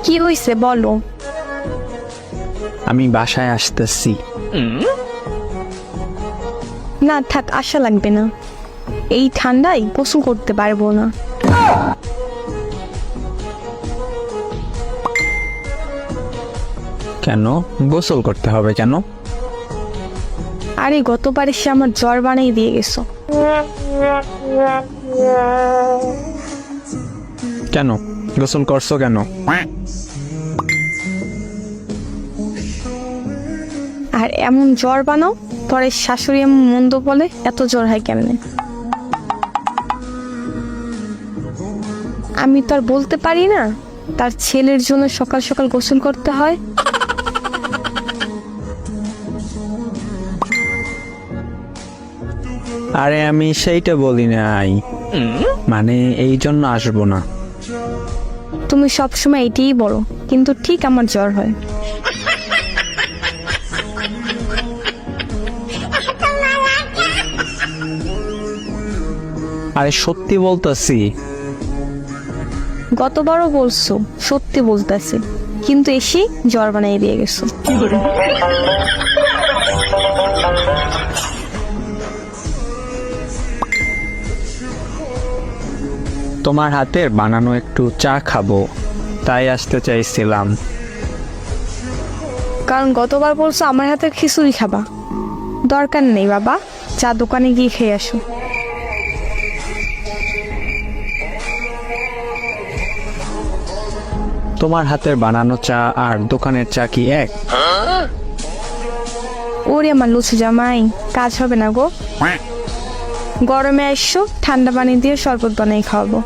কি হইছে বলো। আমি বাসায় আসতেছি। না থাক, আশা লাগবে না। এই ঠান্ডায় গোসল করতে পারবো না। কেন গোসল করতে হবে কেন? আরে গতবার এসে আমার জ্বর বানিয়ে দিয়ে গেছো। কেন গোসল করছো কেন? আর এমন জ্বর বানাও, পরে শাশুড়ি এমন মন্দ বলে, এত জ্বর হয় কেমনে? আমি তো আর বলতে পারি না তার ছেলের জন্য সকাল সকাল গোসল করতে হয়। আরে আমি সেইটা বলি নাই, মানে এই জন্য আসবো না। তুমি সবসময় এটাই বলো, কিন্তু ঠিক আমার জ্বর হয়। আরে সত্যি বলতেছি। গতবারও বলছো সত্যি বলতেছি, কিন্তু এসে জ্বর বানিয়ে দিয়ে গেছো। তোমার হাতের বানানো একটু চা খাবো, তাই আসতে চাইছিলাম। কারণ গতবার বলছো আমার হাতের খিচুড়ি খাবা। দরকার নেই বাবা, চা দোকানে গিয়ে খেয়ে আসো। তোমার হাতের বানানো চা আর দোকানের চা কি এক? ওরে আমার লুচু জামাই, কাজ হবে না গো। গরমে আসছো, ঠান্ডা পানি দিয়ে শরবত বানিয়ে খাওয়াবো।